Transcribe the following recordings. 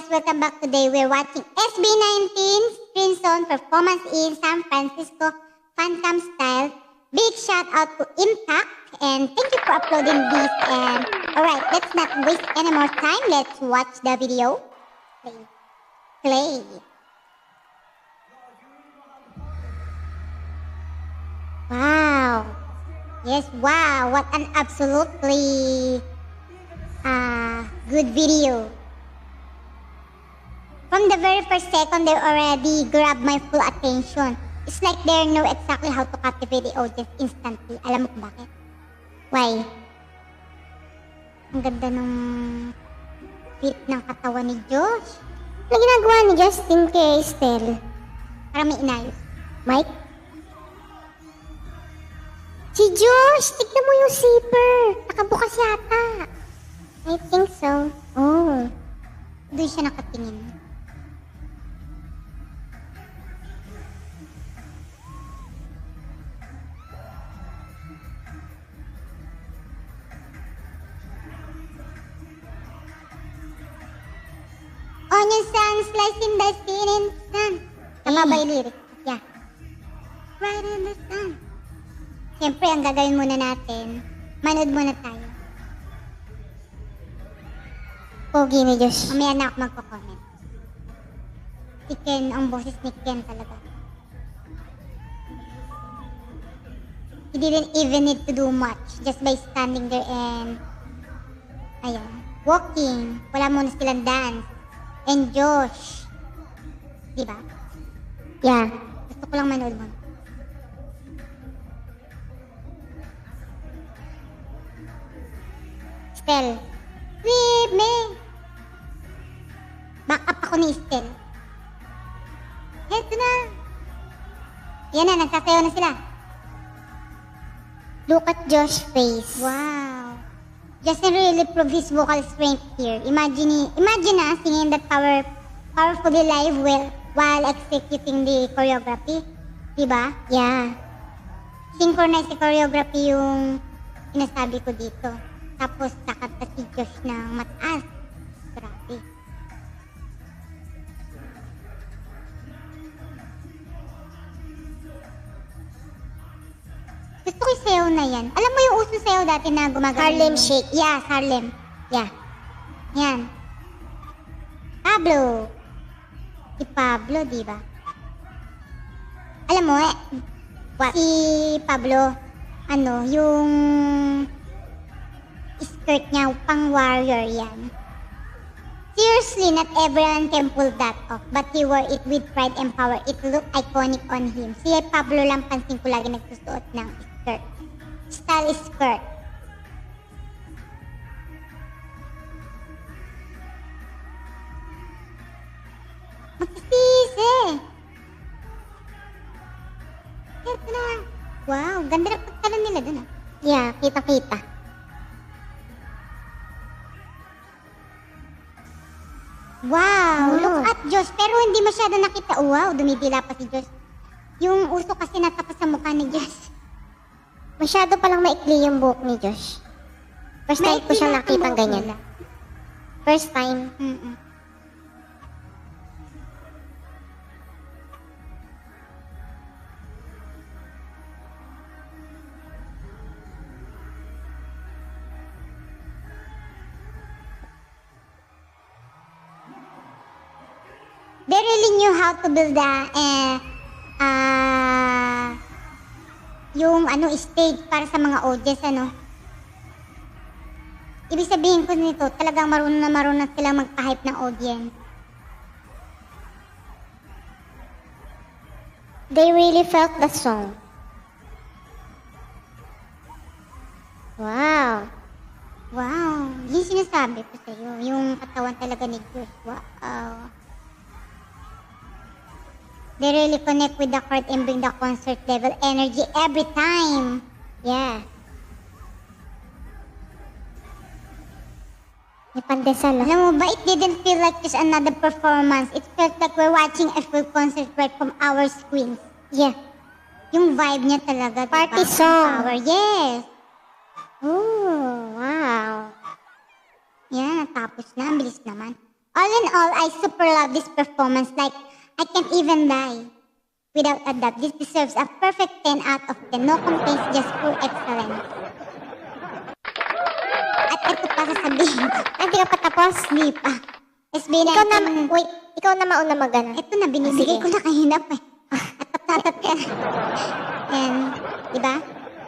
welcome back. Today we're watching SB19 Screen Zone performance in San Francisco Phantom Style. Big shout out to Impact and thank you for uploading this. And alright, let's not waste any more time. Let's watch the video. Play. Wow. Yes, wow. What an absolutely good video. From the very first second, they already grabbed my full attention. It's like they know exactly how to captivate the audience instantly. Alam mo kung bakit? Why? Ang ganda ng fit ng katawan ni Josh. Ano ginagawa ni Justin kay Estelle? Parang may inayos. Mike? Si Josh! Tignan mo yung zipper! Nakabukas yata. I think so. Oh. Doon siya nakatingin. Onion sun, slicing the skin in sun. Tama ba yung lyric? Yeah. Right in the sun. Siyempre, ang gagawin muna natin, manood muna tayo. Pogi ni Josh. Mamaya na ako magko-comment. Si Ken, ang boses ni Ken talaga. He didn't even need to do much just by standing there and ayan, walking. Wala muna silang dance. And Josh. Diba? Yeah. Gusto ko lang manood mo. Estelle. Sweep me! Back up ako ni Estelle. Heto na! Yan na, nagsasayaw na sila. Look at Josh's face. Wow. Justin really proved his vocal strength here. Imagine na singing that powerfully live while executing the choreography. Diba? Yeah. Synchronize the choreography yung sinasabi ko dito. Tapos nakanta si Josh ng mataas. Grabe. Gusto ko yung sayaw na yan. Alam mo yung uso sayaw dati na gumagano? Harlem Shake. Yeah, Harlem. Yeah. Yan. Pablo. Si Pablo, diba? Alam mo what? Si Pablo, yung skirt niya, pang warrior yan. Seriously, not everyone can pull that off, but he wore it with pride and power. It looked iconic on him. Si Pablo lang pansin ko lagi nagsusuot ng skirt. Style skirt. Magsisisi! Ito na. Wow, ganda na pagkalan nila dun ah. Yeah, kita-kita. Wow, look at Josh. Pero hindi masyado nakita. Wow, dumidila pa si Josh. Yung uso kasi natapos sa mukha ni Josh. Masyado palang maikli yung buhok ni Josh. First time ko siya nakita ganyan. First time. They really knew how to build yung stage para sa mga audience, Ibig sabihin ko nito, talagang marunong silang magpa-hype ng audience. They really felt the song. Wow. Wow. Yung sinasabi ko sa'yo, yung katawan talaga ni Josh. Wow. They really connect with the crowd and bring the concert level energy every time. Yeah. May pandesal. Alam mo ba, it didn't feel like just another performance. It felt like we're watching a full concert right from our screens. Yeah. Yung vibe niya talaga. Party song. Power. Yes. Oh, wow. Yan, natapos na. Ang bilis naman. All in all, I super love this performance. Like, I can't even die. Without a doubt, this deserves a perfect 10 out of 10. No complaints, just pure excellence. At ito pa sasabihin ko. Hindi ka pa tapos? Hindi pa. SB19. Ikaw na mauna magana. Ito na, binibigay ko na kahinap eh. At ka. And, diba?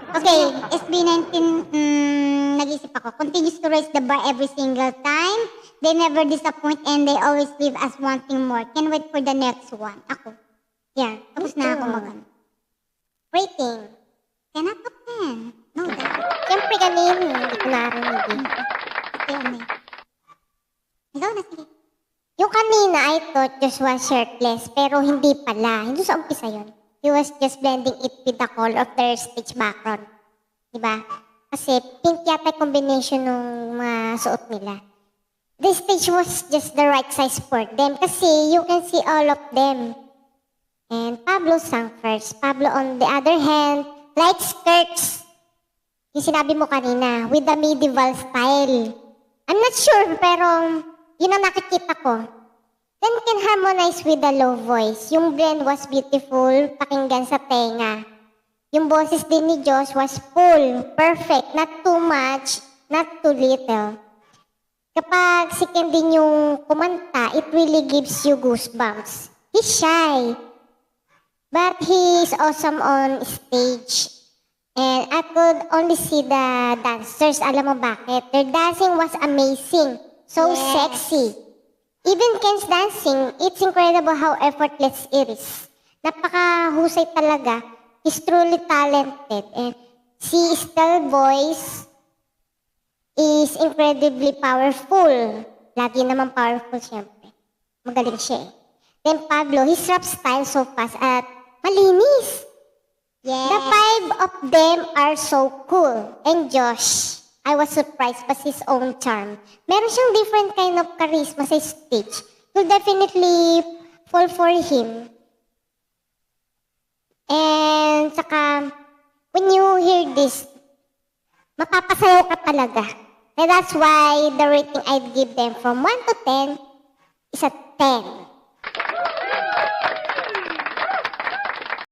Okay, SB19, nag-isip ako. Continues to raise the bar every single time. They never disappoint and they always leave us wanting more. Can't wait for the next one. Ako. Yeah, tapos na ako magana. Rating. 10 out of 10. No doubt. Siyempre kanina, hindi ko narinig eh. Ito yun eh. Ikaw na, sige. Yung kanina, I thought Josh was shirtless, pero hindi pala. Hindi sa umpisa yun. He was just blending it with the color of their stage background. Diba? Kasi pink yata yung combination ng mga suot nila. The stage was just the right size for them kasi you can see all of them. And Pablo sang first. Pablo on the other hand, light skirts. Yung sinabi mo kanina, with the medieval style. I'm not sure, pero yun ang nakikita ko. Then can harmonize with the low voice. Yung blend was beautiful, pakinggan sa tenga. Yung boses din ni Josh was full, perfect, not too much, not too little. Kapag si Ken din yung kumanta, it really gives you goosebumps. He's shy, but he's awesome on stage. And I could only see the dancers. Alam mo bakit? Their dancing was amazing. So sexy. Even Ken's dancing, it's incredible how effortless it is. Napakahusay talaga. He's truly talented. And si Estelle voice is incredibly powerful. Lagi naman powerful, syempre. Magaling siya eh. Then Pablo, his rap style so fast at malinis. Yeah. The five of them are so cool. And Josh, I was surprised by his own charm. Meron siyang different kind of charisma sa stage. You'll definitely fall for him. And saka, when you hear this, mapapasayaw ka talaga. And that's why the rating I'd give them from 1 to 10 is a 10.